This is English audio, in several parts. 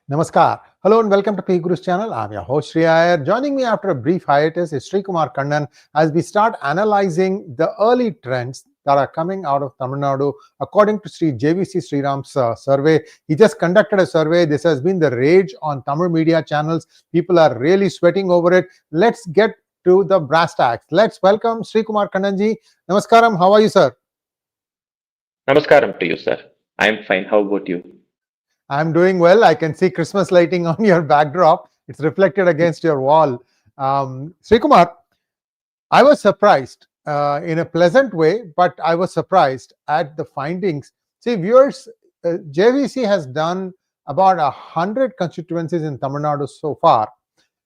Namaskar. Hello and welcome to PGurus channel. I'm your host Sree Iyer. Joining me after a brief hiatus is Srikumar Kannan as we start analyzing the early trends that are coming out of Tamil Nadu according to JVC Sreeram's survey. He just conducted a survey. This has been the rage on Tamil media channels. People are really sweating over it. Let's get to the brass tacks. Let's welcome Srikumar Kannan ji. Namaskaram. How are you, sir? Namaskaram to you, sir. I'm fine. How about you? I'm doing well. I can see Christmas lighting on your backdrop. It's reflected against your wall. Srikumar, I was surprised in a pleasant way, but I was surprised at the findings. See, viewers, JVC has done about 100 constituencies in Tamil Nadu so far.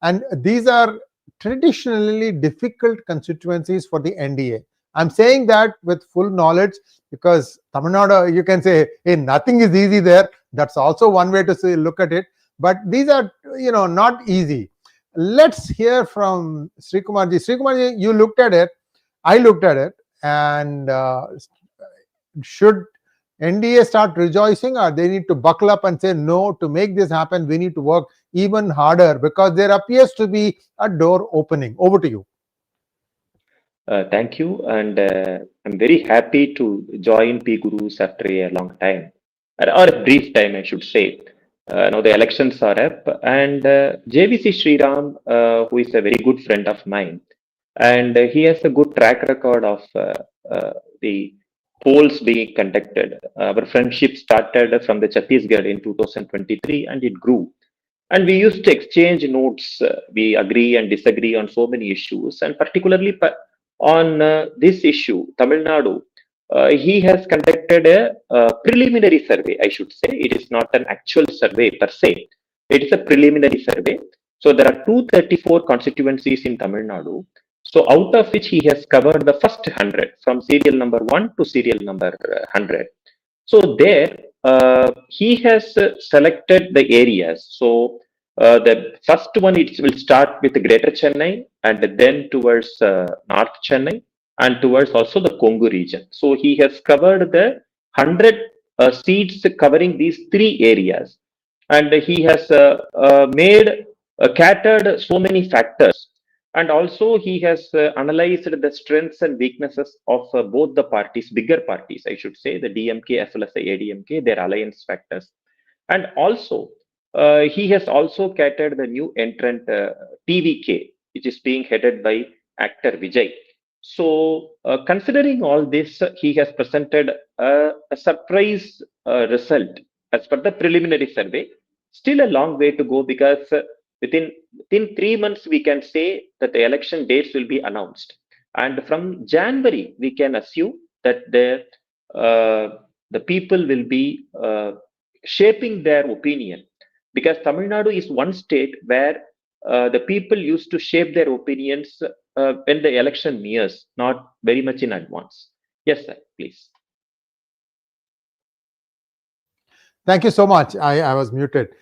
And these are traditionally difficult constituencies for the NDA. I'm saying that with full knowledge because Tamil Nadu, you can say, hey, nothing is easy there. That's also one way to say, look at it. But these are, not easy. Let's hear from Srikumar ji. Srikumar ji, you looked at it. I looked at it. And should NDA start rejoicing, or they need to buckle up and say, no, to make this happen, we need to work even harder because there appears to be a door opening. Over to you. Thank you. And I'm very happy to join PGurus after a long time. Or a brief time, I should say. Now the elections are up, and JVC Sreeram, who is a very good friend of mine, and he has a good track record of the polls being conducted. Our friendship started from the Chhattisgarh in 2023, and it grew. And we used to exchange notes. We agree and disagree on so many issues, and particularly on this issue, Tamil Nadu. He has conducted a preliminary survey, I should say. It is not an actual survey per se. It is a preliminary survey. So there are 234 constituencies in Tamil Nadu. So out of which he has covered the first 100 from serial number 1 to serial number 100. So there he has selected the areas. So the first one, it will start with Greater Chennai and then towards North Chennai, and towards also the Congo region. So he has covered the 100 seats covering these three areas. And he has catered so many factors. And also he has analyzed the strengths and weaknesses of both the parties, bigger parties, I should say, the DMK as well as the ADMK, their alliance factors. And also, he has also catered the new entrant TVK, which is being headed by actor Vijay. So, considering all this, he has presented a surprise result as per the preliminary survey. Still a long way to go because within 3 months, we can say that the election dates will be announced. And from January, we can assume that the people will be shaping their opinion. Because Tamil Nadu is one state where the people used to shape their opinions when the election nears, not very much in advance. Yes, sir, please. Thank you so much. I was muted.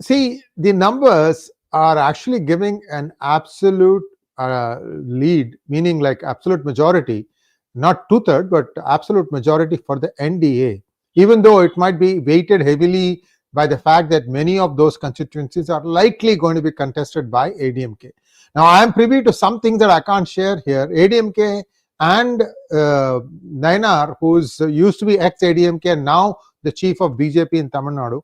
See, the numbers are actually giving an absolute lead, meaning like absolute majority, not 2/3, but absolute majority for the NDA, even though it might be weighted heavily by the fact that many of those constituencies are likely going to be contested by ADMK. Now, I am privy to some things that I can't share here. ADMK and Nayanar, who used to be ex-ADMK and now the chief of BJP in Tamil Nadu,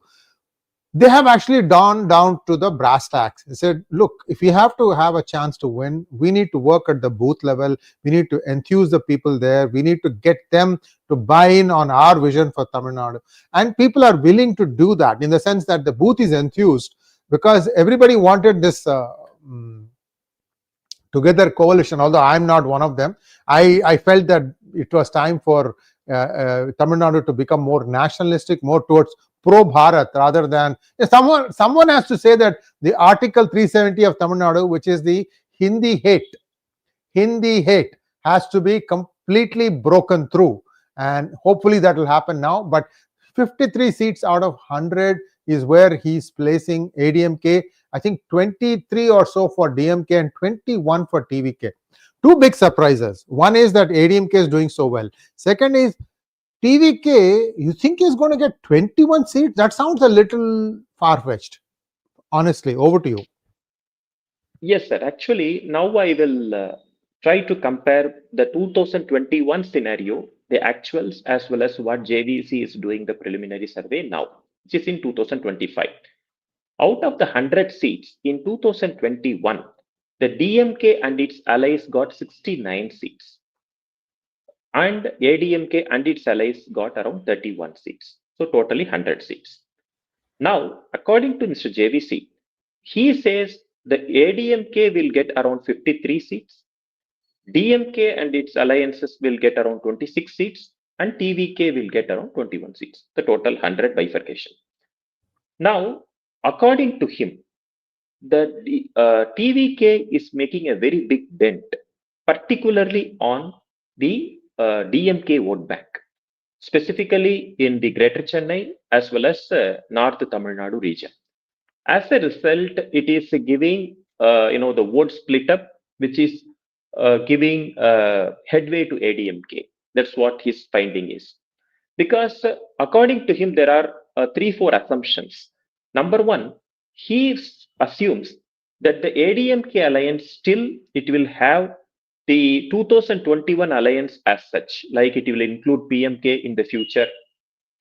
they have actually gone down to the brass tacks and said, look, if we have to have a chance to win, we need to work at the booth level. We need to enthuse the people there. We need to get them to buy in on our vision for Tamil Nadu. And people are willing to do that in the sense that the booth is enthused because everybody wanted this together coalition, although I'm not one of them. I felt that it was time for Tamil Nadu to become more nationalistic, more towards pro-Bharat rather than someone has to say that the Article 370 of Tamil Nadu, which is the Hindi hate has to be completely broken through, and hopefully that will happen now. But 53 seats out of 100 is where he's placing ADMK. I think 23 or so for DMK and 21 for TVK. Two big surprises. One is that ADMK is doing so well. Second is TVK, you think he's going to get 21 seats? That sounds a little far-fetched? Honestly, over to you. Yes, sir. Actually, now I will try to compare the 2021 scenario, the actuals, as well as what JVC is doing the preliminary survey now, which is in 2025. Out of the 100 seats in 2021, the DMK and its allies got 69 seats. And ADMK and its allies got around 31 seats. So totally 100 seats. Now, according to Mr. JVC, he says the ADMK will get around 53 seats, DMK and its alliances will get around 26 seats, and TVK will get around 21 seats, the total 100 bifurcation. Now, according to him, the TVK is making a very big dent, particularly on the DMK vote bank, specifically in the Greater Chennai as well as North Tamil Nadu region. As a result, it is giving the vote split up, which is giving headway to ADMK. That's what his finding is. Because according to him, there are 3-4 assumptions. Number one, he assumes that the ADMK alliance still it will have the 2021 alliance as such, like it will include PMK in the future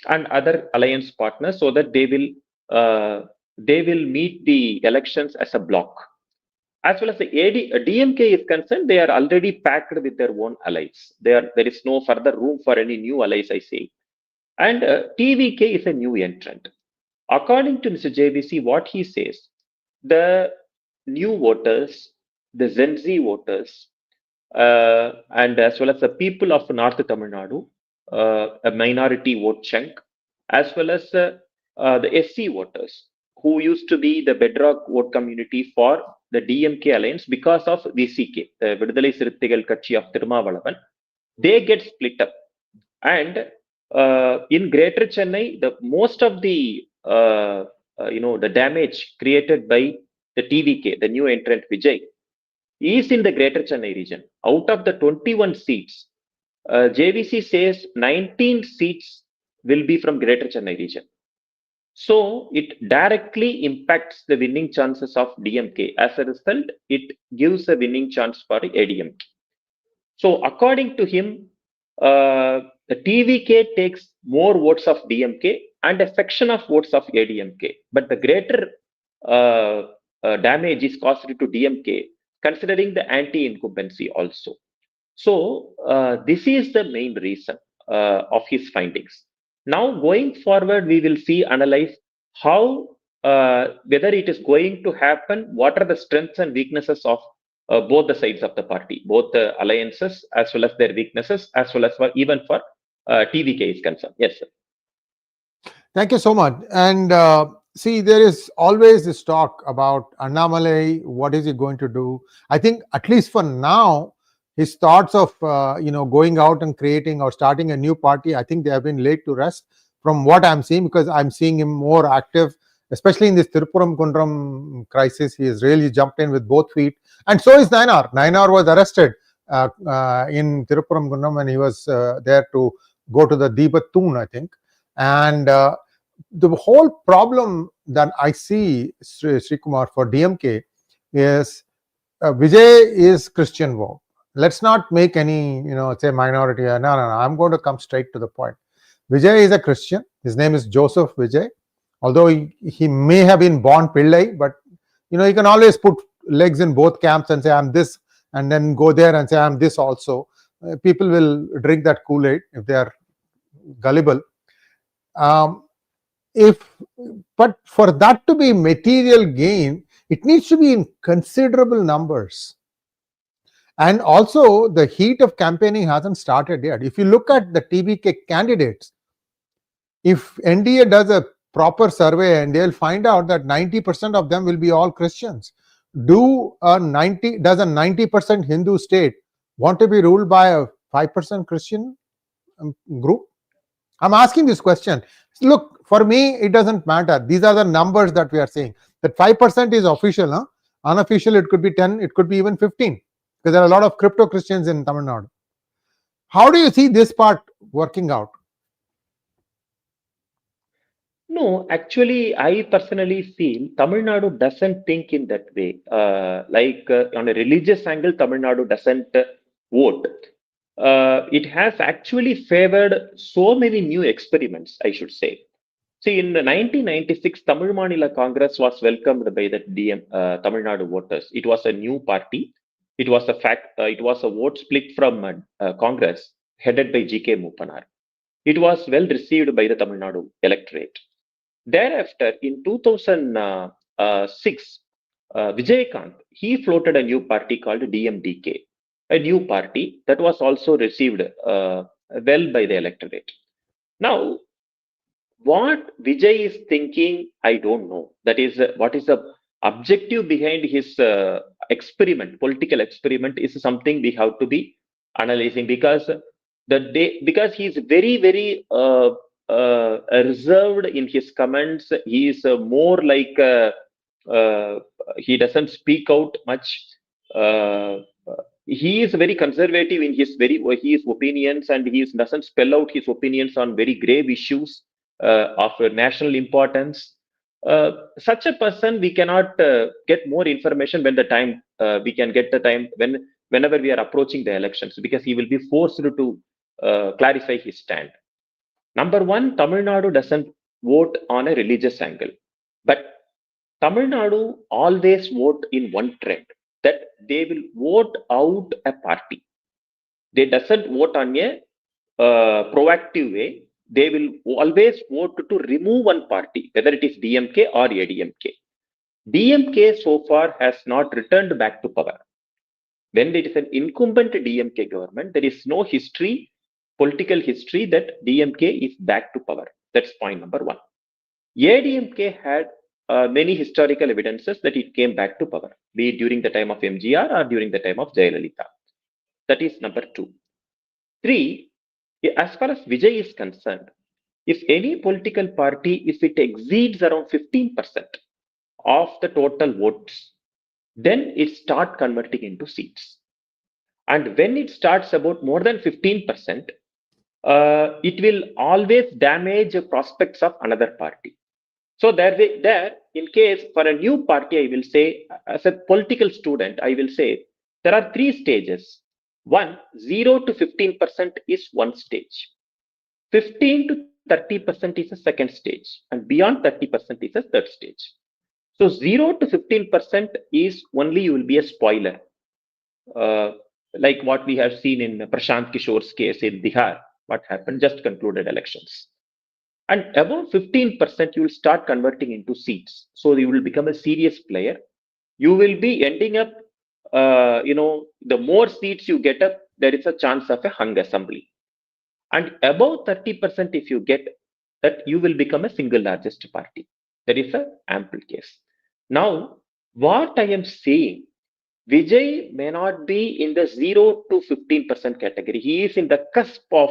and other alliance partners, so that they will meet the elections as a block. As well as the DMK is concerned, they are already packed with their own allies. There is no further room for any new allies, I say. And TVK is a new entrant. According to Mr. JVC, what he says, the new voters, the Gen Z voters, and as well as the people of North Tamil Nadu, a minority vote chunk, as well as the SC voters, who used to be the bedrock vote community for the DMK alliance because of VCK, the 𝗔𝗘𝗙𝗘𝗥𝗏 of 𝗔𝗠𝗏𝗏, they get split up. And in Greater Chennai, the most of the the damage created by the TVK, the new entrant Vijay, is in the Greater Chennai region. Out of the 21 seats, JVC says 19 seats will be from Greater Chennai region. So it directly impacts the winning chances of DMK. As a result, it gives a winning chance for ADMK. So according to him, the TVK takes more votes of DMK and a section of votes of ADMK, but the greater damage is caused to DMK, considering the anti-incumbency also. So this is the main reason of his findings. Now going forward, we will analyze how whether it is going to happen, what are the strengths and weaknesses of both the sides of the party, both the alliances as well as their weaknesses, as well as even for TVK is concerned. Yes, sir. Thank you so much. And see, there is always this talk about Annamalai, what is he going to do? I think at least for now, his thoughts of going out and creating or starting a new party, I think they have been laid to rest from what I'm seeing, because I'm seeing him more active, especially in this Tiruppuram-Kundram crisis. He has really jumped in with both feet. And so is Nayanar. Nayanar was arrested in Tiruppuram-Kundram, and he was there to go to the 𝗤𝗍𝗏, I think. And the whole problem that I see, Srikumar, for DMK is Vijay is Christian vote. Let's not make any, say minority. No, I'm going to come straight to the point. Vijay is a Christian. His name is Joseph Vijay. Although he may have been born Pillai, but you can always put legs in both camps and say I'm this, and then go there and say I'm this also. People will drink that Kool-Aid if they are gullible. But for that to be material gain, it needs to be in considerable numbers. And also, the heat of campaigning hasn't started yet. If you look at the TVK candidates, if NDA does a proper survey, and they'll find out that 90% of them will be all Christians. Does a 90% Hindu state want to be ruled by a 5% Christian group? I'm asking this question. Look, for me, it doesn't matter. These are the numbers that we are saying. That 5% is official. Huh? Unofficial, it could be 10, it could be even 15. Because there are a lot of crypto Christians in Tamil Nadu. How do you see this part working out? No, actually, I personally feel Tamil Nadu doesn't think in that way. On a religious angle, Tamil Nadu doesn't vote. It has actually favored so many new experiments, I should say. See, in 1996, Tamil Manila Congress was welcomed by the Tamil Nadu voters. It was a new party. It was a vote split from Congress headed by G.K. Moopanar. It was well received by the Tamil Nadu electorate. Thereafter, in 2006, Vijay, he floated a new party called DMDK, a new party that was also received well by the electorate. Now, what Vijay is thinking, I don't know. That is, what is the objective behind his political experiment is something we have to be analyzing, because he is very, very reserved in his comments. He is more like he doesn't speak out much. He is very conservative in his opinions, and he doesn't spell out his opinions on very grave issues of national importance. Such a person, we cannot get more information when the time we can get the time whenever we are approaching the elections, because he will be forced to clarify his stand. Number one, Tamil Nadu doesn't vote on a religious angle, but Tamil Nadu always vote in one trend, that they will vote out a party. They doesn't vote on a proactive way. They will always vote to remove one party, whether it is DMK or ADMK. DMK so far has not returned back to power. When it is an incumbent DMK government, there is no political history that DMK is back to power. That's point number one. ADMK had many historical evidences that it came back to power, be it during the time of MGR or during the time of Jayalalitha. That is number two. Three, as far as Vijay is concerned, if any political party, if it exceeds around 15% of the total votes, then it starts converting into seats. And when it starts about more than 15%, it will always damage the prospects of another party. So there, in case for a new party, I will say, as a political student, I will say there are three stages. One, 0 to 15% is one stage. 15 to 30% is a second stage, and beyond 30% is a third stage. So 0 to 15% is only you will be a spoiler, like what we have seen in Prashant Kishor's case in Bihar, what happened, just concluded elections. And above 15%, you will start converting into seats. So you will become a serious player. You will be ending up, the more seats you get up, there is a chance of a hung assembly. And above 30%, if you get that, you will become a single largest party. There is an ample case. Now, what I am saying, Vijay may not be in the 0 to 15% category. He is in the cusp of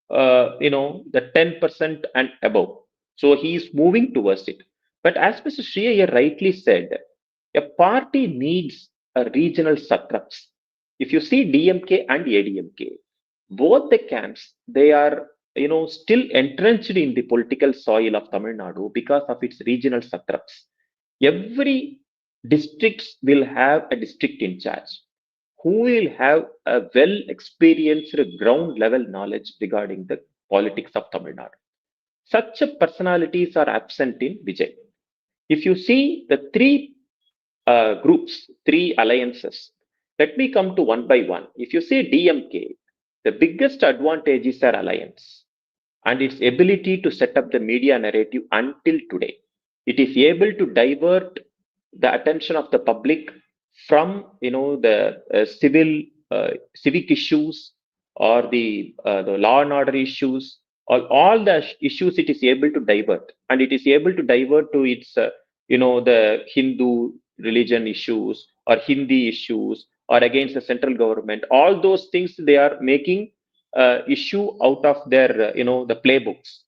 the 10% and above. So he is moving towards it. But as Mr. Sree Iyer rightly said, a party needs a regional satraps. If you see DMK and ADMK, both the camps, they are still entrenched in the political soil of Tamil Nadu because of its regional satraps. Every district will have a district in charge who will have a well-experienced ground level knowledge regarding the politics of Tamil Nadu. Such personalities are absent in Vijay. If you see the three groups, three alliances, let me come to one by one. If you see DMK, the biggest advantage is their alliance and its ability to set up the media narrative until today. It is able to divert the attention of the public from the civic issues or the law and order issues, or all the issues it is able to divert, and it is able to divert to its the Hindu religion issues or Hindi issues or against the central government. All those things they are making issue out of their the playbooks.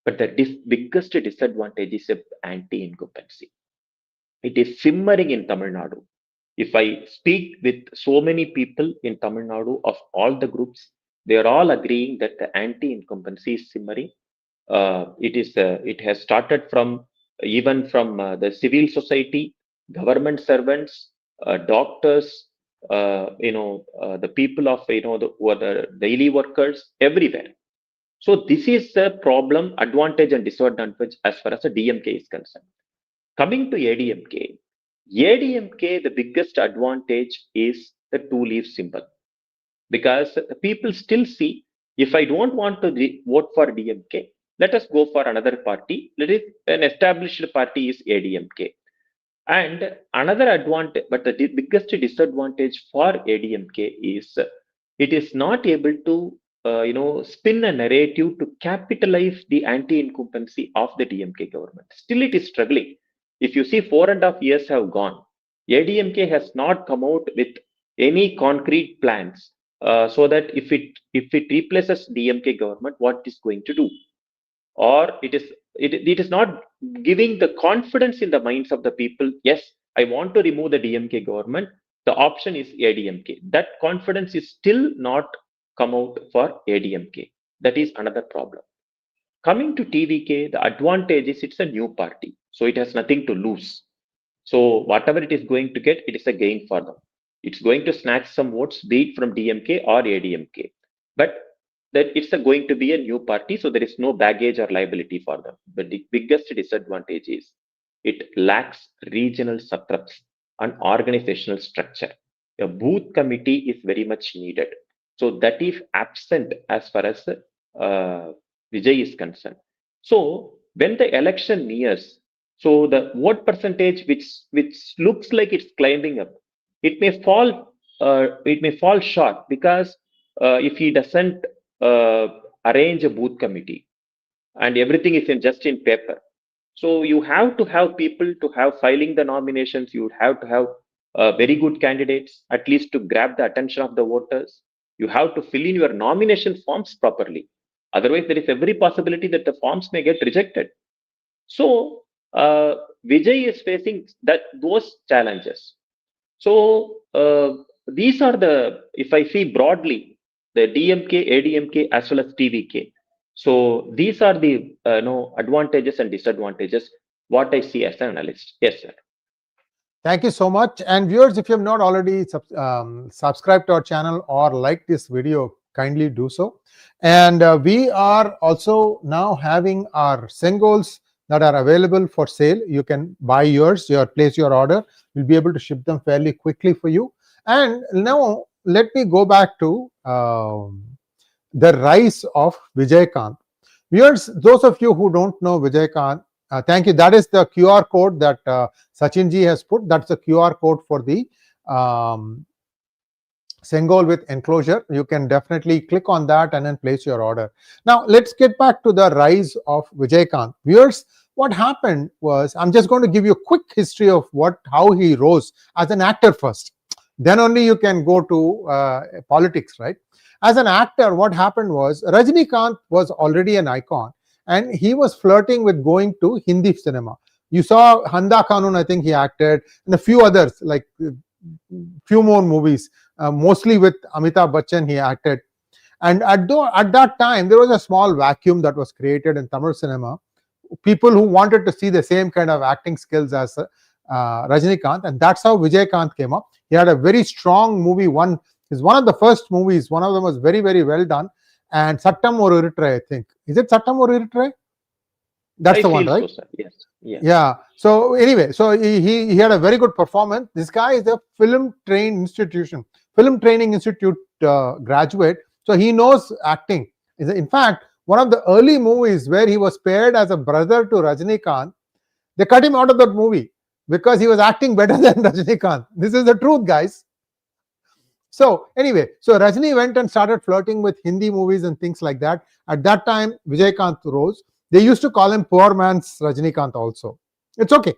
But the biggest disadvantage is anti-incumbency. It is simmering in Tamil Nadu. If I speak with so many people in Tamil Nadu of all the groups, they are all agreeing that the anti-incumbency is simmering. It has started from even from the civil society, government servants, doctors, the people of who are the daily workers everywhere. So this is the problem, advantage and disadvantage as far as the DMK is concerned. Coming to ADMK, the biggest advantage is the two-leaf symbol, because people still see, if I don't want to vote for DMK, let us go for another party. Let it an established party is ADMK. And another advantage, but the biggest disadvantage for ADMK is it is not able to spin a narrative to capitalize the anti-incumbency of the DMK government. Still, it is struggling. If you see, 4.5 years have gone, ADMK has not come out with any concrete plans so that if it replaces DMK government, what it is going to do, or it is not giving the confidence in the minds of the people. Yes, I want to remove the DMK government. The option is ADMK. That confidence is still not come out for ADMK. That is another problem. Coming to TVK, the advantage is it's a new party, so it has nothing to lose. So whatever it is going to get, it is a gain for them. It's going to snatch some votes, be it from DMK or ADMK. But that it's going to be a new party, so there is no baggage or liability for them. But the biggest disadvantage is it lacks regional substructure and organizational structure. A booth committee is very much needed. So that is absent as far as Vijay is concerned. So when the election nears, so the vote percentage which looks like it's climbing up, it may fall short, because if he doesn't arrange a booth committee and everything is just in paper, so you have to have people to have filing the nominations. You would have to have very good candidates, at least to grab the attention of the voters. You have to fill in your nomination forms properly. Otherwise, there is every possibility that the forms may get rejected. So Vijay is facing those challenges. So these are the, if I see broadly, the DMK, ADMK as well as TVK. So these are the advantages and disadvantages what I see as an analyst. Yes, sir. Thank you so much. And viewers, if you have not already subscribed to our channel or liked this video, kindly do so. And we are also now having our Sengols that are available for sale. You can buy yours, place your order. We'll be able to ship them fairly quickly for you. And now let me go back to the rise of Vijay-Kanth. Viewers, those of you who don't know Vijay-Kanth, thank you. That is the QR code that Sachinji has put. That's the QR code for the Sengol with enclosure. You can definitely click on that and then place your order. Now, let's get back to the rise of Vijay-Kanth. Viewers, what happened was, I'm just going to give you a quick history of how he rose as an actor first. Then only you can go to politics, right? As an actor, what happened was, Rajinikanth was already an icon, and he was flirting with going to Hindi cinema. You saw Handa Kanun, I think he acted, and a few others, like few more movies, mostly with Amitabh Bachchan he acted. And at that time, there was a small vacuum that was created in Tamil cinema. People who wanted to see the same kind of acting skills as Rajinikanth, and that's how Vijay-Kanth came up. He had a very strong movie. Is one of the first movies. One of them was very, very well done. And Sattam or Irutrai, I think. Is it Sattam or Irutrai? That's the one, right? So, yes. Yeah. Yeah. So anyway, so he had a very good performance. This guy is a film training institute graduate. So he knows acting. In fact, one of the early movies where he was paired as a brother to Rajinikanth, they cut him out of that movie because he was acting better than Rajinikanth. This is the truth, guys. So anyway, so Rajini went and started flirting with Hindi movies and things like that. At that time, Vijay-Kanth rose. They used to call him poor man's Rajinikanth also. It's okay.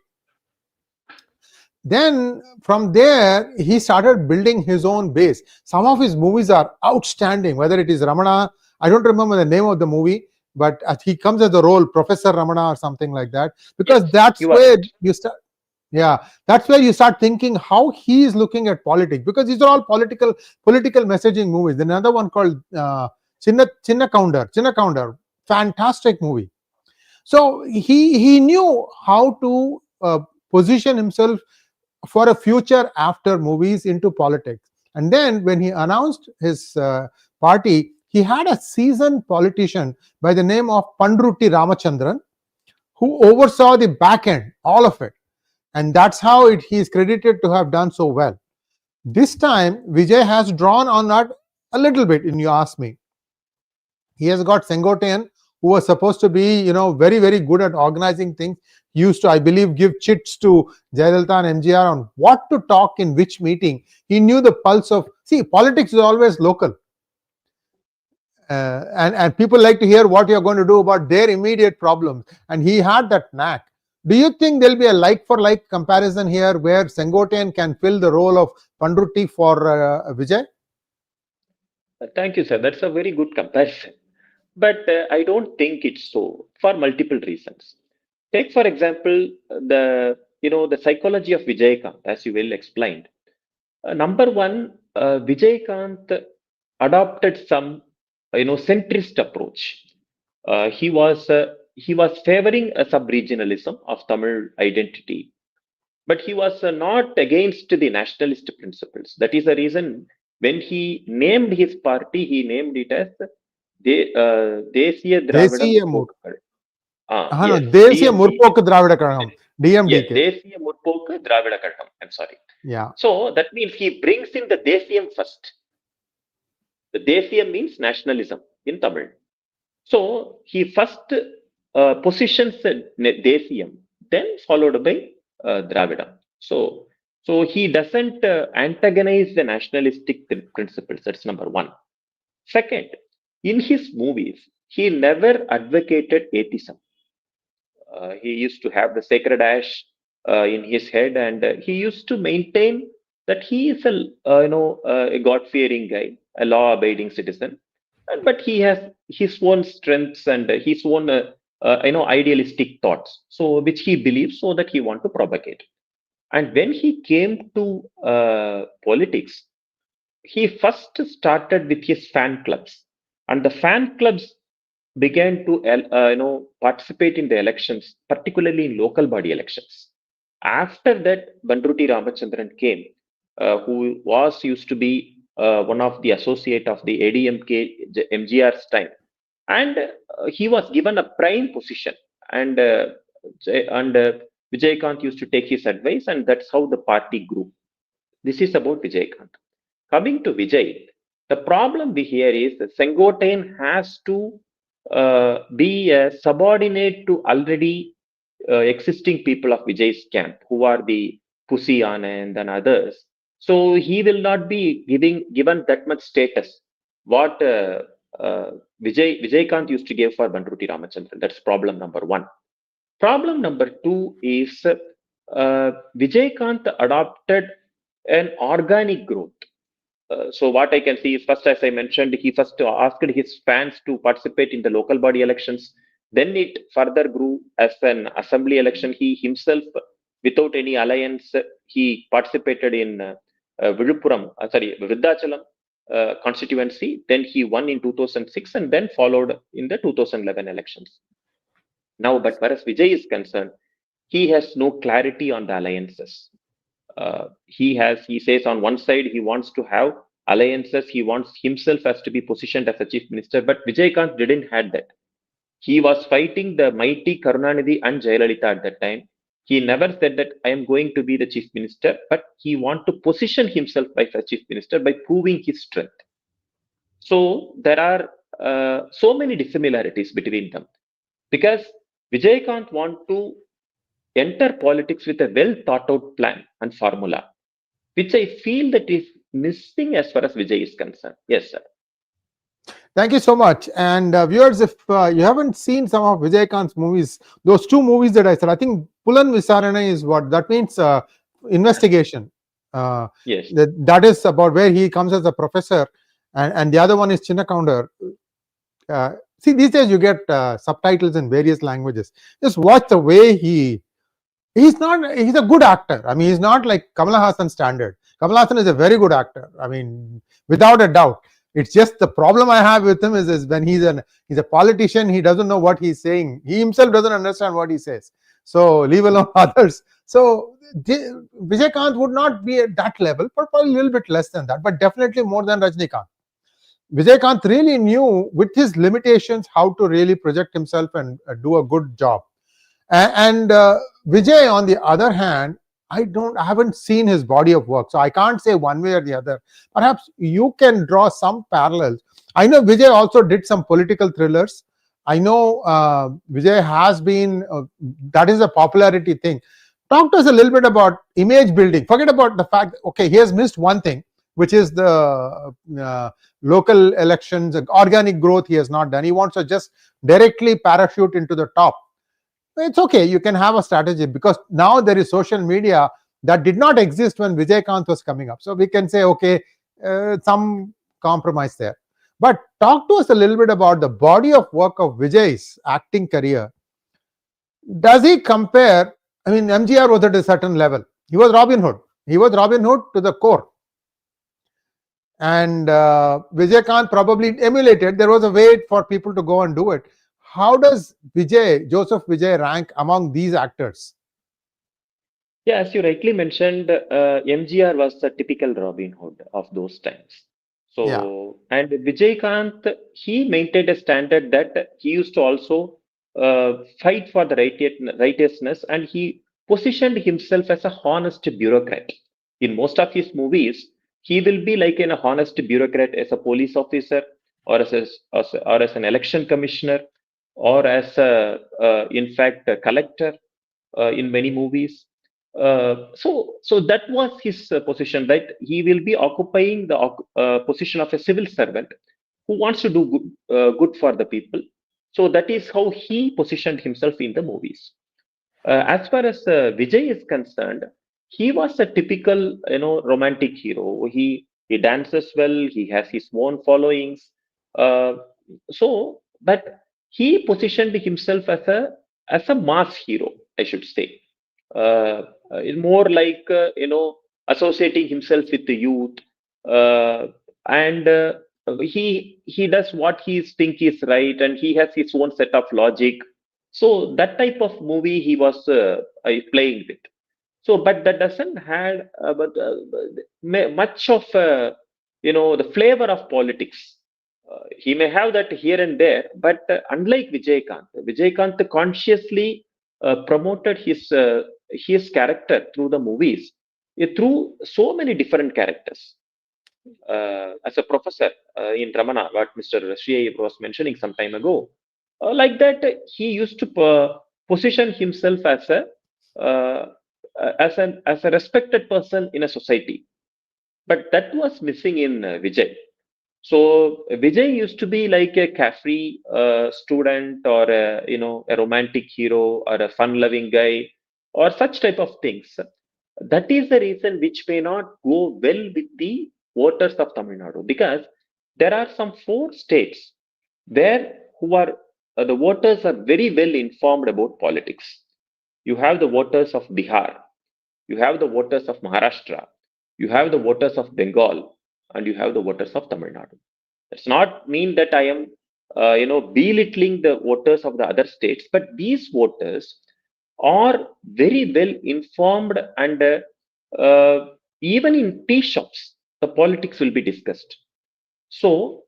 Then from there, he started building his own base. Some of his movies are outstanding, whether it is Ramana, I don't remember the name of the movie, but he comes as a role, Professor Ramana or something like that, because yes, that's where you start. Yeah, that's where you start thinking how he is looking at politics, because these are all political messaging movies. Another one called Chinna Counter, fantastic movie. So he knew how to position himself for a future after movies into politics. And then when he announced his party, he had a seasoned politician by the name of Pandrutti Ramachandran, who oversaw the back end, all of it. And that's how he is credited to have done so well. This time, Vijay has drawn on that a little bit, and you ask me. He has got Sengotian, who was supposed to be, very, very good at organizing things. He used to, I believe, give chits to Jayalalitha and MGR on what to talk in which meeting. He knew the pulse of, politics is always local. And people like to hear what you're going to do about their immediate problems. And he had that knack. Do you think there'll be a like-for-like comparison here where Sengotian can fill the role of Pandrutti for Vijay? Thank you, sir. That's a very good comparison. But I don't think it's so, for multiple reasons. Take, for example, the psychology of Vijaykanth, as you well explained. Number one, Vijaykanth adopted some centrist approach. He was favoring a sub-regionalism of Tamil identity, but he was not against the nationalist principles. That is the reason when he named his party, he named it as 𝗤𝗚𝗏 𝗤𝗚𝗏 𝗔𝗠𝗘𝗥𝗚, DMDK. 𝗤𝗚𝗏 𝗔𝗠𝗘𝗥𝗚. I'm sorry. Yeah. So that means he brings in the 𝗤𝗚𝗏 first. The 𝗤𝗚𝗏 means nationalism in Tamil. So he first positions 𝗤𝗚𝗏, then followed by Dravida. So he doesn't antagonize the nationalistic principles. That's number one. Second, in his movies, he never advocated atheism. He used to have the sacred ash in his head, and he used to maintain that he is a God-fearing guy, a law-abiding citizen, but he has his own strengths and his own idealistic thoughts, so which he believes, so that he want to propagate. And when he came to politics, he first started with his fan clubs, and the fan clubs began to participate in the elections, particularly in local body elections. After that, Pandrutti Ramachandran came, who used to be one of the associate of the ADMK MGR's time, and he was given a prime position, and Vijaykanth used to take his advice, and that's how the party grew. This is about Vijaykanth. Coming to Vijay, the problem here is that Sengotian has to be a subordinate to already existing people of Vijay's camp, who are the 𝗠𝗓𝗏 Anand and others. So he will not be given that much status what Vijaykanth used to give for Pandrutti Ramachandran. That's problem number one. Problem number two is Vijaykanth adopted an organic growth. So what I can see is, first, as I mentioned, he first asked his fans to participate in the local body elections. Then it further grew as an assembly election. He himself, without any alliance, he participated in Virupuram constituency. Then he won in 2006 and then followed in the 2011 elections. Now, but whereas Vijay is concerned, he has no clarity on the alliances. He says on one side he wants to have alliances, he wants himself as to be positioned as a chief minister, but Vijaykanth didn't have that. He was fighting the mighty Karunanidhi and Jayalalitha at that time. He never said that I am going to be the chief minister, but he want to position himself as a chief minister by proving his strength. So there are so many dissimilarities between them, because Vijaykanth want to enter politics with a well thought out plan and formula, which I feel that is missing as far as Vijay is concerned. Yes, sir. Thank you so much. And viewers, if you haven't seen some of Vijaykanth's movies, those two movies that I said, I think Pulan Visarana is what that means, investigation. Yes. That is about where he comes as a professor, and the other one is Chinna Counter. See, these days you get subtitles in various languages. Just watch the way he's a good actor. I mean, he's not like Kamal Haasan standard. Kamal Haasan is a very good actor. I mean, without a doubt. It's just the problem I have with him is when he's a politician, he doesn't know what he's saying. He himself doesn't understand what he says. So leave alone others. So Vijay would not be at that level, but probably a little bit less than that, but definitely more than Rajnikant. Vijay really knew with his limitations how to really project himself and do a good job. And Vijay, on the other hand, I haven't seen his body of work, so I can't say one way or the other. Perhaps you can draw some parallels. I know Vijay also did some political thrillers. I know Vijay has been, that is a popularity thing. Talk to us a little bit about image building. Forget about the fact, okay, he has missed one thing, which is the local elections, organic growth he has not done. He wants to just directly parachute into the top. It's okay, you can have a strategy, because now there is social media that did not exist when Vijay was coming up. So we can say, okay, some compromise there. But talk to us a little bit about the body of work of Vijay's acting career. Does he compare? I mean, MGR was at a certain level. He was Robin Hood. He was Robin Hood to the core. And Vijay probably emulated. There was a way for people to go and do it. How does Joseph Vijay rank among these actors? Yeah, as you rightly mentioned, MGR was the typical Robin Hood of those times. So, yeah. And Vijay he maintained a standard that he used to also fight for the righteousness, and he positioned himself as a honest bureaucrat. In most of his movies, he will be like an honest bureaucrat as a police officer, or as an election commissioner, or as in fact a collector in many movies. So that was his position, right? He will be occupying the position of a civil servant who wants to do good for the people. So that is how he positioned himself in the movies. As far as Vijay is concerned, he was a typical, romantic hero. He dances well. He has his own followings. But he positioned himself as a mass hero, I should say. More like associating himself with the youth, and he does what he think is right, and he has his own set of logic. So that type of movie he was playing with. So, but that doesn't have much of the flavor of politics. He may have that here and there, but unlike Vijay consciously promoted his character through the movies, through so many different characters. As a professor in Ramana, what Mr. Sree Iyer was mentioning some time ago, like that, he used to position himself as a respected person in a society. But that was missing in Vijay. So Vijay used to be like a carefree student, or a romantic hero, or a fun-loving guy, or such type of things. That is the reason which may not go well with the voters of Tamil Nadu, because there are some 4 states there who are the voters are very well informed about politics. You have the voters of Bihar, you have the voters of Maharashtra, you have the voters of Bengal, and you have the voters of Tamil Nadu. Does not mean that I am, belittling the voters of the other states, but these voters are very well informed, and even in tea shops, the politics will be discussed. So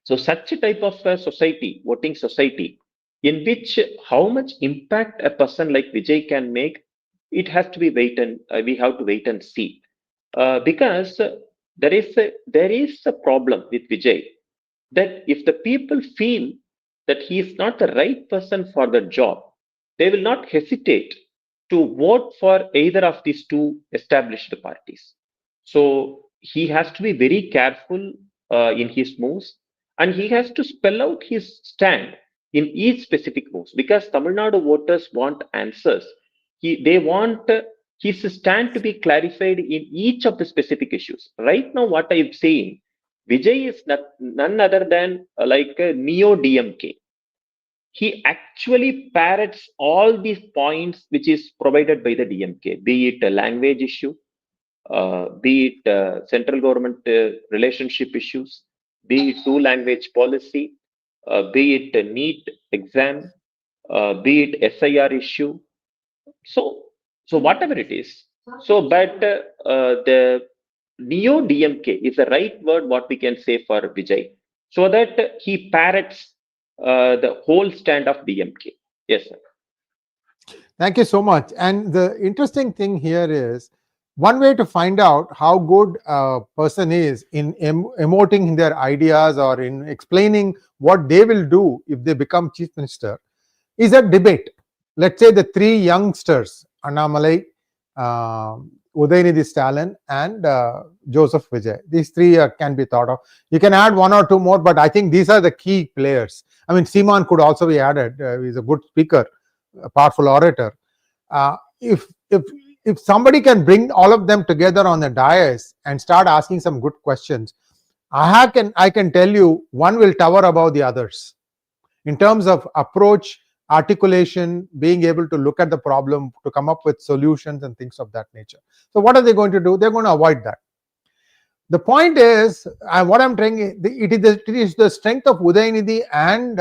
such a type of society, voting society, in which how much impact a person like Vijay can make, it has to be we have to wait and see, because there is a problem with Vijay, that if the people feel that he is not the right person for the job, they will not hesitate to vote for either of these 2 established parties. So he has to be very careful in his moves, and he has to spell out his stand in each specific moves, because Tamil Nadu voters want answers. They want his stand to be clarified in each of the specific issues. Right now, what I'm saying, Vijay is none other than like a neo DMK. He actually parrots all these points which is provided by the DMK, be it a language issue, be it central government relationship issues, be it two-language policy, be it a NEET exam, be it SIR issue. So whatever it is. So, but the neo-DMK is the right word what we can say for Vijay, so that he parrots the whole stand of DMK. Yes, sir. Thank you so much. And the interesting thing here is, one way to find out how good a person is in emoting their ideas or in explaining what they will do if they become chief minister is a debate. Let's say the three youngsters, 𝗓𝗏𝗧𝗍𝗍, 𝗏𝗍𝗏 Stalin, and Joseph Vijay. These three can be thought of. You can add one or two more, but I think these are the key players. I mean, Seeman could also be added. He's a good speaker, a powerful orator. If somebody can bring all of them together on the dais and start asking some good questions, I can tell you one will tower above the others in terms of approach, articulation, being able to look at the problem, to come up with solutions and things of that nature. So what are they going to do? They're going to avoid that. The point is, what I'm trying, it is the strength of Udayinidhi and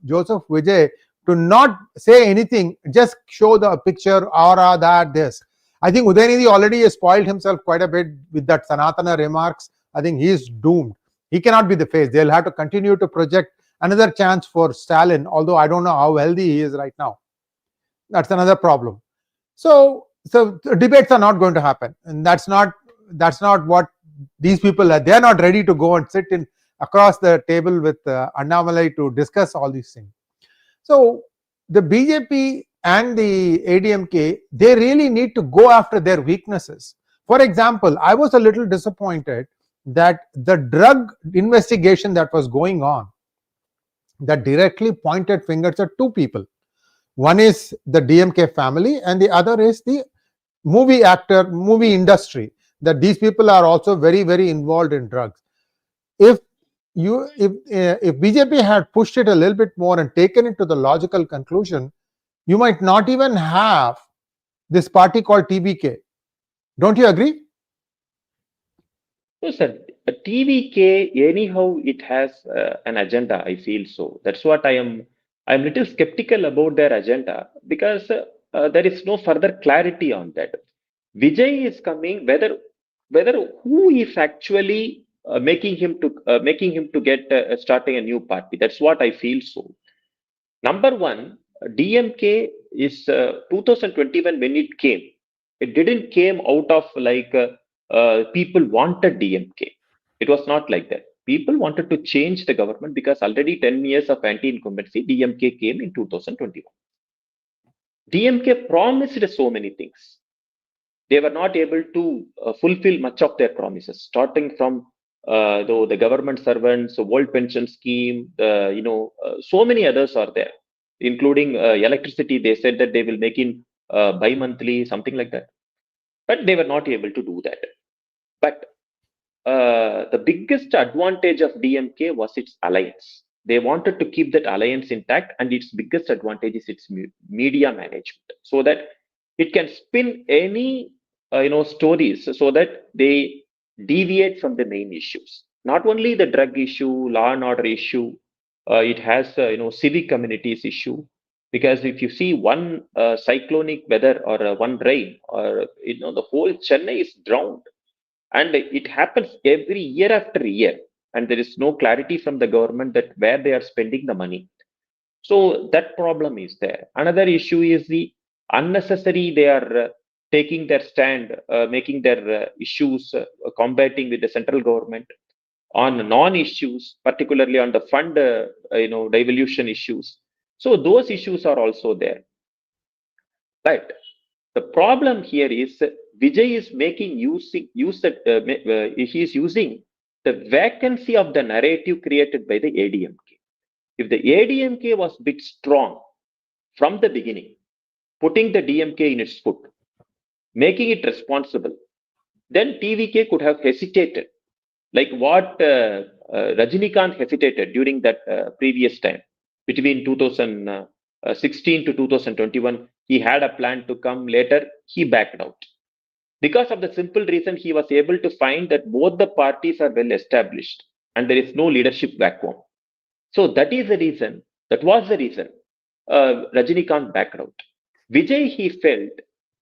Joseph Vijay to not say anything, just show the picture, aura, that, this. I think Udayinidhi already has spoiled himself quite a bit with that Sanatana remarks. I think he is doomed. He cannot be the face. They'll have to continue to project another chance for Stalin, although I don't know how healthy he is right now. That's another problem. So debates are not going to happen, and that's not what these people are. They're not ready to go and sit in across the table with 𝗓𝗏𝗧𝗍𝗍, to discuss all these things. So the BJP and the ADMK, they really need to go after their weaknesses. For example, I was a little disappointed that the drug investigation that was going on, that directly pointed fingers at two people. One is the DMK family and the other is the movie industry, that these people are also very, very involved in drugs. If BJP had pushed it a little bit more and taken it to the logical conclusion, you might not even have this party called TVK. Don't you agree? No, sir. TVK, anyhow, it has an agenda, I feel so. That's what I'm little skeptical about their agenda, because there is no further clarity on that. Vijay is coming, whether who is actually making him to get starting a new party. That's what I feel so. Number one, DMK is 2021 when it came. It didn't came out of like people wanted DMK. It was not like that. People wanted to change the government because already 10 years of anti-incumbency, DMK came in 2021. DMK promised so many things. They were not able to fulfill much of their promises, starting from the government servants, the world pension scheme, so many others are there, including electricity. They said that they will make in bi-monthly, something like that. But they were not able to do that. But the biggest advantage of DMK was its alliance. They wanted to keep that alliance intact, and its biggest advantage is its media management, so that it can spin any stories so that they deviate from the main issues. Not only the drug issue, law and order issue, it has civic communities issue. Because if you see one cyclonic weather or one rain, or the whole Chennai is drowned, and it happens every year after year, and there is no clarity from the government that where they are spending the money. So that problem is there. Another issue is the unnecessary. They are taking their stand, making their issues, combating with the central government on non-issues, particularly on the fund, devolution issues. So those issues are also there. But the problem here is Vijay is he is using the vacancy of the narrative created by the ADMK. If the ADMK was a bit strong from the beginning, putting the DMK in its foot, making it responsible, then TVK could have hesitated, like what Rajinikanth hesitated during that previous time, between 2016 to 2021. He had a plan to come later, he backed out. Because of the simple reason, he was able to find that both the parties are well established and there is no leadership vacuum. So that was the reason Rajinikanth backed out. Vijay, he felt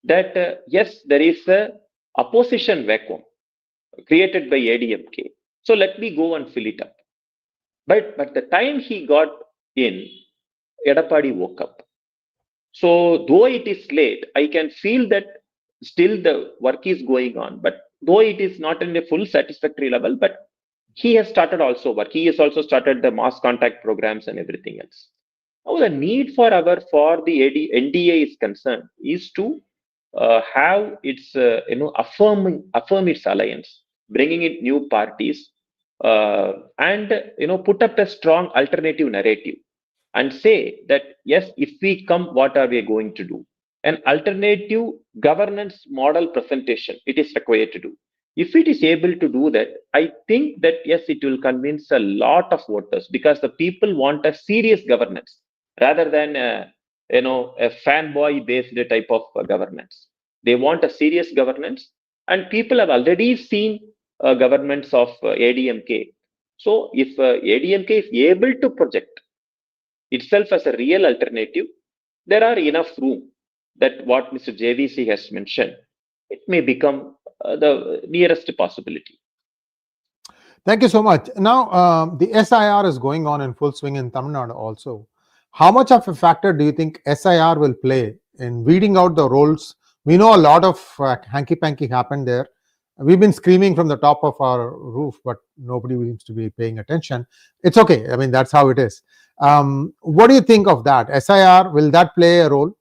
that yes, there is a opposition vacuum created by ADMK. So let me go and fill it up. But the time he got in, Edappadi woke up. So though it is late, I can feel that still the work is going on. But though it is not in a full satisfactory level, but he has started also work. He has also started the mass contact programs and everything else. Now the need for the NDA is concerned is to have its affirm its alliance, bringing in new parties, and put up a strong alternative narrative and say that yes, if we come, what are we going to do? An alternative governance model presentation it is required to do. If it is able to do that, I think that yes, it will convince a lot of voters, because the people want a serious governance rather than a fanboy based type of governance. They want a serious governance, and people have already seen governments of ADMK. So if ADMK is able to project itself as a real alternative, there are enough room that what Mr. JVC has mentioned, it may become the nearest possibility. Thank you so much. Now, the SIR is going on in full swing in Tamil Nadu also. How much of a factor do you think SIR will play in weeding out the roles? We know a lot of hanky-panky happened there. We've been screaming from the top of our roof, but nobody seems to be paying attention. It's okay. I mean, that's how it is. What do you think of that? SIR, will that play a role?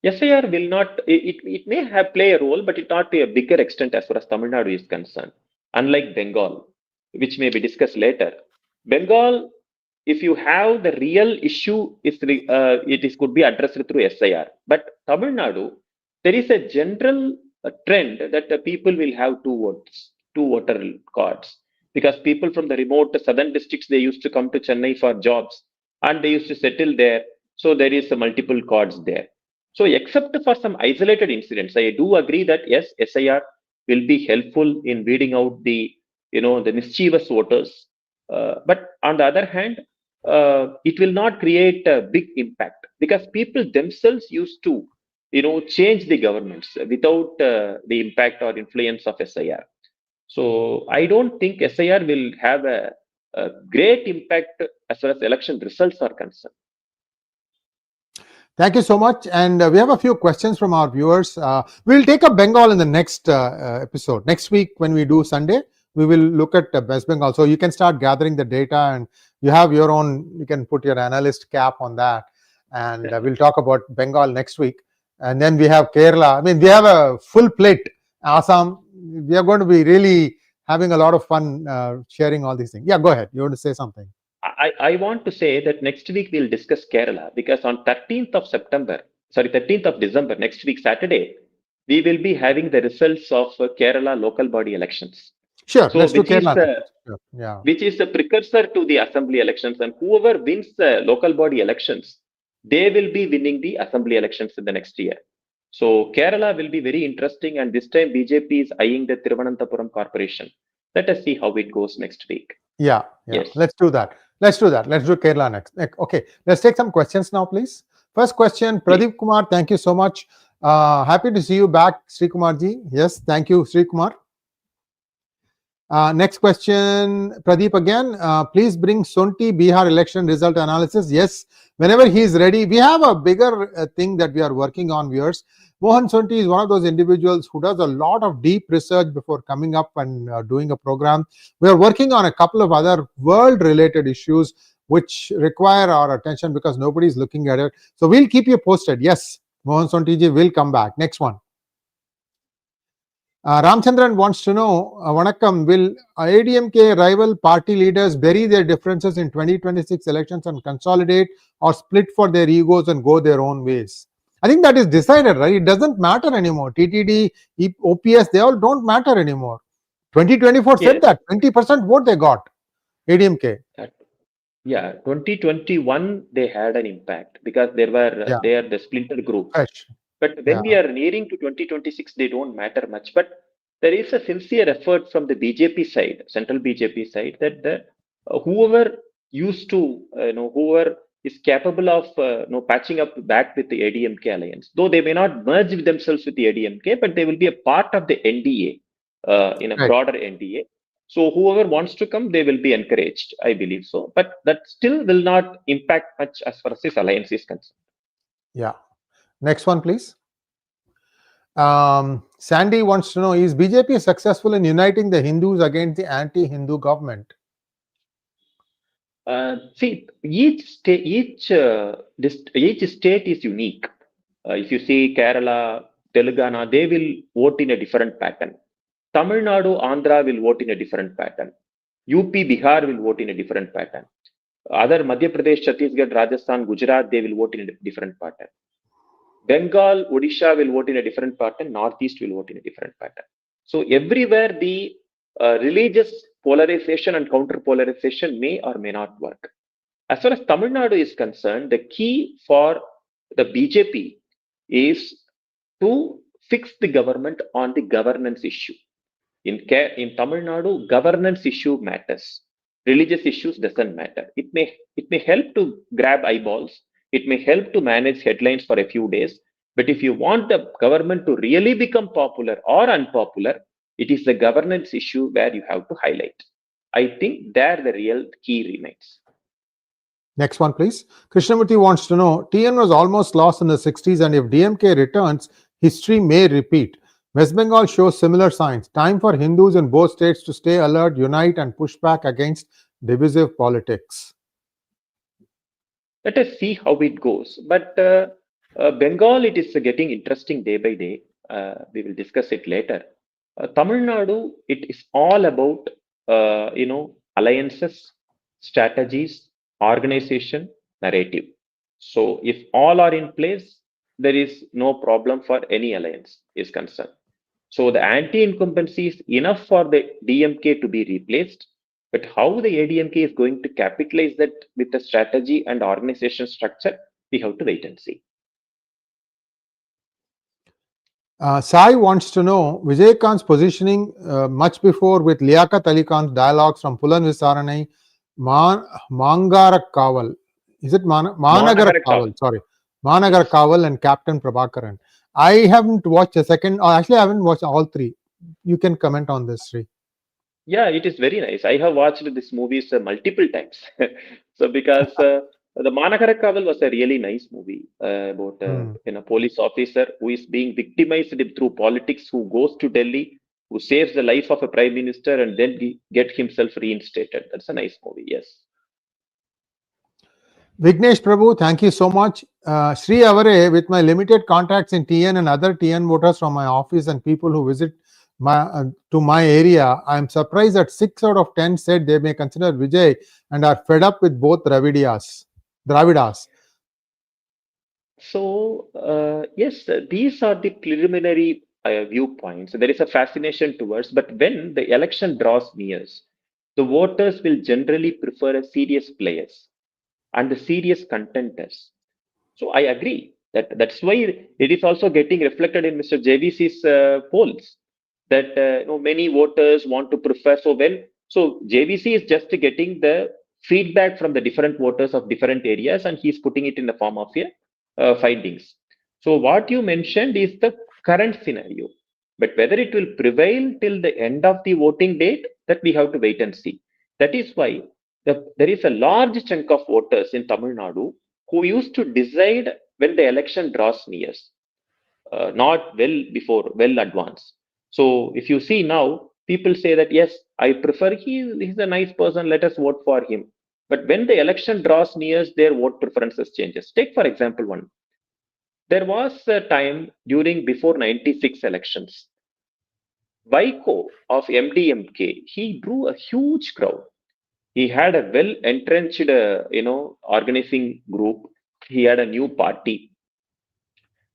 SIR will not, it may have play a role, but it not to a bigger extent as far as Tamil Nadu is concerned. Unlike Bengal, which may be discussed later. Bengal, if you have the real issue, it could be addressed through SIR. But Tamil Nadu, there is a general trend that the people will have two voter cards, because people from the remote southern districts, they used to come to Chennai for jobs and they used to settle there. So there is multiple cards there. So except for some isolated incidents, I do agree that yes, SIR will be helpful in weeding out the mischievous voters. But on the other hand, it will not create a big impact, because people themselves used to change the governments without the impact or influence of SIR. So I don't think SIR will have a great impact as far as election results are concerned. Thank you so much. And we have a few questions from our viewers. We'll take up Bengal in the next episode. Next week, when we do Sunday, we will look at West Bengal. So you can start gathering the data, and you have your own, you can put your analyst cap on that. And we'll talk about Bengal next week. And then we have Kerala. I mean, we have a full plate. Assam, we are going to be really having a lot of fun sharing all these things. Yeah, go ahead. You want to say something? I want to say that next week we'll discuss Kerala, because on 13th of December, next week, Saturday, we will be having the results of Kerala local body elections. Sure, so let's do Kerala. Which is the precursor to the assembly elections, and whoever wins the local body elections, they will be winning the assembly elections in the next year. So Kerala will be very interesting, and this time BJP is eyeing the Thiruvananthapuram corporation. Let us see how it goes next week. Yeah. Yes. Let's do that. Let's do Kerala next. Okay, let's take some questions now, please. First question, Pradeep Kumar, thank you so much. Happy to see you back, Srikumar ji. Yes, thank you, Srikumar. Next question, Pradeep again. Please bring Sonti Bihar election result analysis. Yes, whenever he is ready. We have a bigger thing that we are working on, viewers. Mohan Sonti is one of those individuals who does a lot of deep research before coming up and doing a program. We are working on a couple of other world-related issues which require our attention, because nobody is looking at it. So we'll keep you posted. Yes, Mohan Sonti ji will come back. Next one. Ramchandran wants to know, Vanakkam, will ADMK rival party leaders bury their differences in 2026 elections and consolidate, or split for their egos and go their own ways? I think that is decided, right? It doesn't matter anymore. TTD, OPS, they all don't matter anymore. 2024 said that 20% vote they got, ADMK. Yeah, 2021 they had an impact, because they are the splinter group. But when we are nearing to 2026, they don't matter much. But there is a sincere effort from the BJP side, central BJP side, that the whoever used to, whoever is capable of patching up back with the ADMK alliance, though they may not merge with themselves with the ADMK, but they will be a part of the NDA, in a broader NDA. So whoever wants to come, they will be encouraged, I believe so. But that still will not impact much as far as this alliance is concerned. Yeah. Next one, please. Sandy wants to know, is BJP successful in uniting the Hindus against the anti-Hindu government? See, each state is unique. If you see Kerala, Telangana, they will vote in a different pattern. Tamil Nadu, Andhra will vote in a different pattern. UP, Bihar will vote in a different pattern. Other Madhya Pradesh, Chhattisgarh, Rajasthan, Gujarat, they will vote in a different pattern. Bengal, Odisha will vote in a different pattern. Northeast will vote in a different pattern. So everywhere the religious polarization and counter-polarization may or may not work. As far as Tamil Nadu is concerned, the key for the BJP is to fix the government on the governance issue. In Tamil Nadu, governance issue matters. Religious issues doesn't matter. It may help to grab eyeballs. It may help to manage headlines for a few days. But if you want the government to really become popular or unpopular, it is the governance issue where you have to highlight. I think there the real key remains. Next one, please. Krishnamurti wants to know, TN was almost lost in the 60s, and if DMK returns, history may repeat. West Bengal shows similar signs. Time for Hindus in both states to stay alert, unite, and push back against divisive politics. Let us see how it goes. But Bengal, it is getting interesting day by day. We will discuss it later. Tamil Nadu, it is all about alliances, strategies, organization, narrative. So if all are in place, there is no problem for any alliance is concerned. So the anti-incumbency is enough for the DMK to be replaced, but how the ADMK is going to capitalize that with the strategy and organization structure, we have to wait and see. Sai wants to know, Vijay Khan's positioning much before with 𝗤𝗏𝗡𝗙 Khan's dialogues from Pulan Visaranai, Mangarakkavil. Is it Managarakkaval? Sorry. Managarakkaval and Captain Prabhakaran. I haven't watched a second, or actually I haven't watched all three. You can comment on this, Sree. Yeah, it is very nice. I have watched this movies multiple times. So because the Managarakkaval was a really nice movie about a police officer who is being victimized through politics, who goes to Delhi, who saves the life of a prime minister and then get himself reinstated. That's a nice movie, yes. Vignesh Prabhu, thank you so much. Sree Iyer App, with my limited contacts in TN and other TN voters from my office and people who visit to my area, I am surprised that 6 out of 10 said they may consider Vijay and are fed up with both Dravdias. So, yes, these are the preliminary viewpoints. There is a fascination towards, but when the election draws near, the voters will generally prefer a serious players and the serious contenders. So I agree that's why it is also getting reflected in Mr. JVC's polls that many voters want to prefer. So JVC is just getting the feedback from the different voters of different areas, and he's putting it in the form of findings. So what you mentioned is the current scenario, but whether it will prevail till the end of the voting date, that we have to wait and see. That is why there is a large chunk of voters in Tamil Nadu who used to decide when the election draws near, not well advanced. So if you see now, people say that, yes, I prefer he's a nice person, let us vote for him. But when the election draws near, their vote preferences changes. Take, for example, one. There was a time before 96 elections. Vaiko of MDMK, he drew a huge crowd. He had a well-entrenched, organizing group. He had a new party.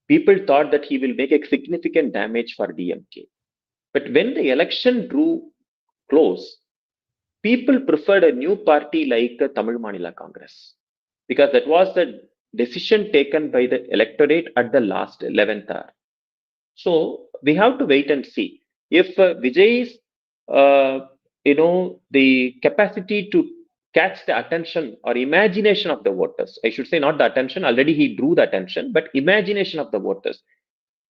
People thought that he will make a significant damage for DMK. But when the election drew close, people preferred a new party like the Tamil Maanila Congress, because that was the decision taken by the electorate at the last 11th hour. So we have to wait and see. If Vijay's, the capacity to catch the attention or imagination of the voters, I should say not the attention, already he drew the attention, but imagination of the voters,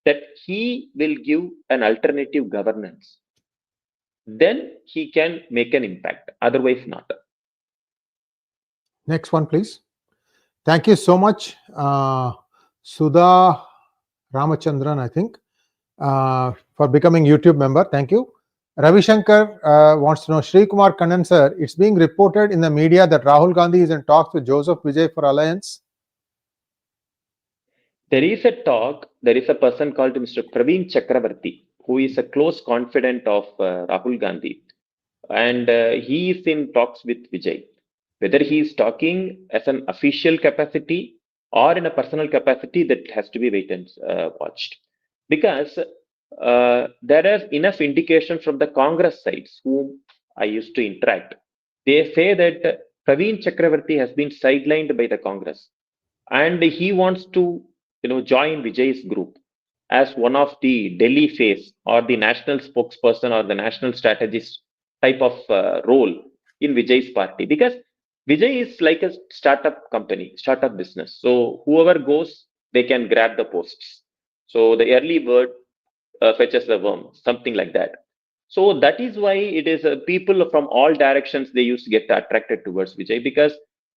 that he will give an alternative governance, then he can make an impact, otherwise not. Next one, please. Thank you so much, Sudha Ramachandran, I think, for becoming YouTube member. Thank you. Ravi Shankar wants to know, Srikumar Kannan sir, it's being reported in the media that Rahul Gandhi is in talks with Joseph Vijay for alliance. There is a talk, there is a person called Mr. Praveen Chakravarti, who is a close confidant of Rahul Gandhi. And he is in talks with Vijay. Whether he is talking as an official capacity or in a personal capacity, that has to be waited and watched. Because there is enough indication from the Congress sides, whom I used to interact. They say that Praveen Chakravarti has been sidelined by the Congress, and he wants to join Vijay's group as one of the Delhi face or the national spokesperson or the national strategist type of role in Vijay's party, because Vijay is like a startup company, startup business. So whoever goes, they can grab the posts. So the early bird fetches the worm, something like that. So that is why it is people from all directions, they used to get attracted towards Vijay, because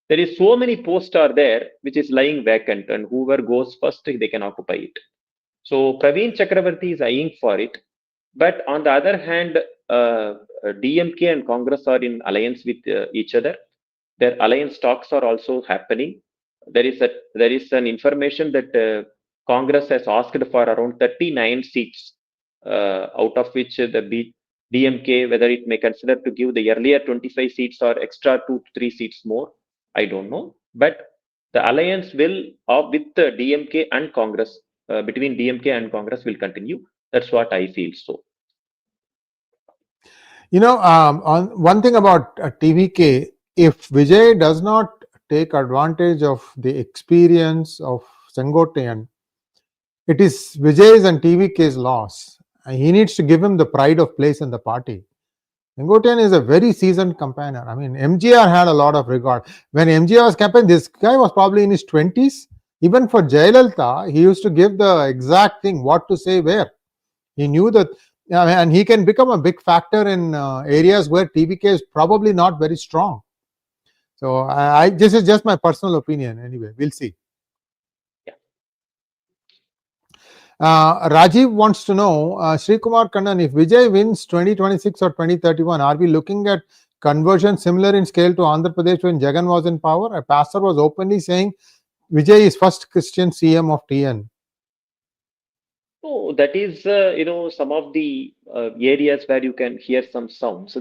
there is so many posts are there which is lying vacant, and whoever goes first, they can occupy it. So Praveen Chakravarti is eyeing for it. But on the other hand, DMK and Congress are in alliance with each other. Their alliance talks are also happening. There is an information that Congress has asked for around 39 seats, out of which the DMK, whether it may consider to give the earlier 25 seats or extra 2 to 3 seats more, I don't know. But the alliance will with the DMK and Congress, between DMK and Congress, will continue. That's what I feel so. On one thing about TVK, if Vijay does not take advantage of the experience of Sengotian, it is Vijay's and TVK's loss. He needs to give him the pride of place in the party. Sengotian is a very seasoned campaigner. I mean, MGR had a lot of regard. When MGR was campaigning, this guy was probably in his 20s. Even for Jayalalitha, he used to give the exact thing, what to say where. He knew that, and he can become a big factor in areas where TVK is probably not very strong. So this is just my personal opinion. Anyway, we'll see. Rajiv wants to know, Srikumar Kannan, if Vijay wins 2026 or 2031, are we looking at conversion similar in scale to Andhra Pradesh when Jagan was in power? A pastor was openly saying Vijay is first Christian CM of TN. Oh, that is, some of the areas where you can hear some sound. So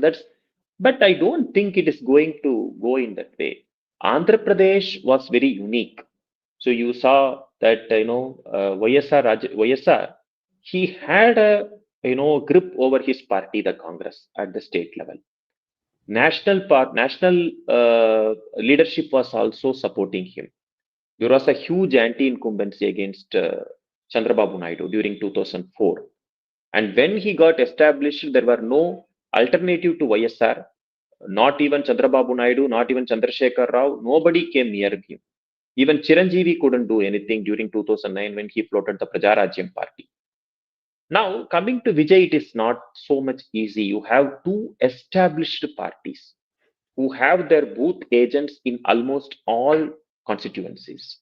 but I don't think it is going to go in that way. Andhra Pradesh was very unique. So you saw that, YSR, he had a, grip over his party, the Congress, at the state level. National leadership was also supporting him. There was a huge anti-incumbency against Chandrababu Naidu during 2004. And when he got established, there were no alternative to YSR, not even Chandrababu Naidu, not even Chandrasekhar Rao. Nobody came near him. Even Chiranjeevi couldn't do anything during 2009 when he floated the Prajarajyam party. Now, coming to Vijay, it is not so much easy. You have two established parties who have their booth agents in almost all constituencies.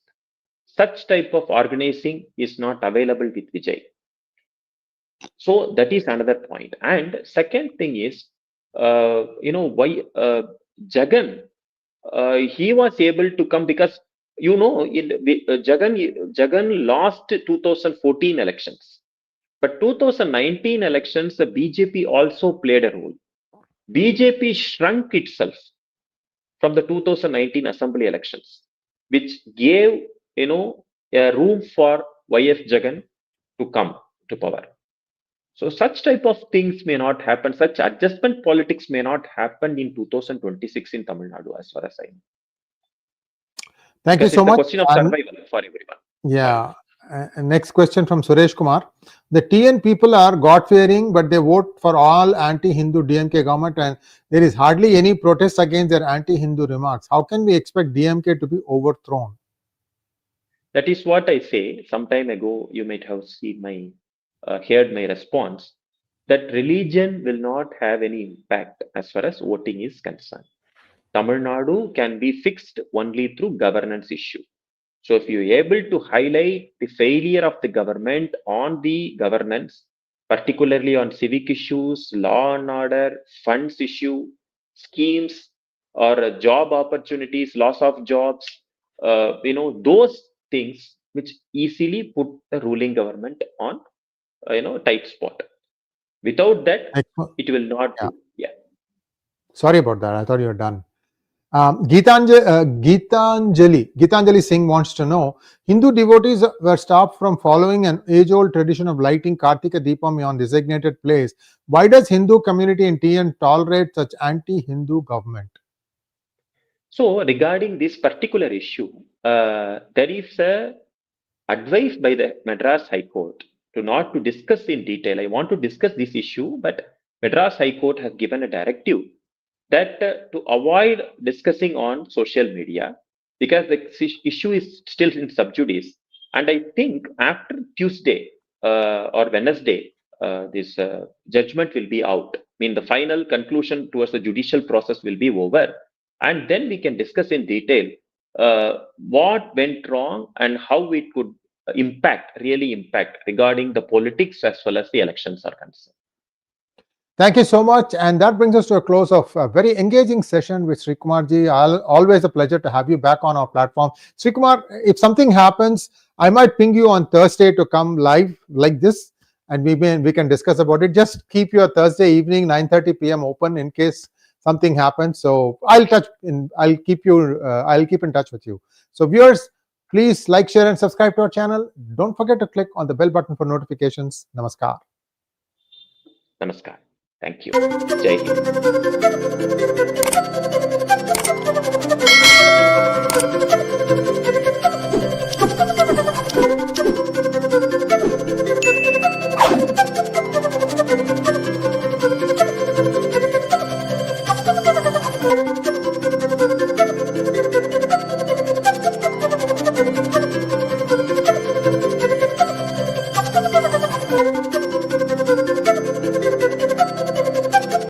Such type of organizing is not available with Vijay. So that is another point. And second thing is, why Jagan, he was able to come because, Jagan lost 2014 elections. But 2019 elections, the BJP also played a role. BJP shrunk itself from the 2019 assembly elections, which gave, a room for YS Jagan to come to power. So such type of things may not happen. Such adjustment politics may not happen in 2026 in Tamil Nadu, as far as I know. Thank you so much. It's a question of survival for everyone. Yeah. Next question from Suresh Kumar. The TN people are God-fearing, but they vote for all anti-Hindu DMK government, and there is hardly any protest against their anti-Hindu remarks. How can we expect DMK to be overthrown? That is what I say. Some time ago, you might have seen heard my response, that religion will not have any impact as far as voting is concerned. Tamil Nadu can be fixed only through governance issue. So if you're able to highlight the failure of the government on the governance, particularly on civic issues, law and order, funds issue, schemes, or job opportunities, loss of jobs, those things which easily put the ruling government on, tight spot. Without that, it will not do. Yeah. Sorry about that. I thought you were done. Geetanjali Singh wants to know, Hindu devotees were stopped from following an age-old tradition of lighting 𝗥𝗘𝗙𝗥𝗡𝗙 on designated place. Why does Hindu community in TN tolerate such anti-Hindu government? So regarding this particular issue, there is a advice by the Madras High Court not to discuss in detail. I want to discuss this issue, but Madras High Court has given a directive that to avoid discussing on social media, because the issue is still in sub judice. And I think after Tuesday or Wednesday, this judgment will be out. I mean, the final conclusion towards the judicial process will be over. And then we can discuss in detail what went wrong and how it could really impact regarding the politics as well as the elections are concerned. Thank you so much. And that brings us to a close of a very engaging session with Srikumarji. Always a pleasure to have you back on our platform. Srikumar, if something happens, I might ping you on Thursday to come live like this, and we can discuss about it. Just keep your Thursday evening 9:30 p.m. open in case something happens. So I'll keep in touch with you. So viewers, please like, share, and subscribe to our channel. Don't forget to click on the bell button for notifications. Namaskar. Namaskar. Thank you. Jai Hind.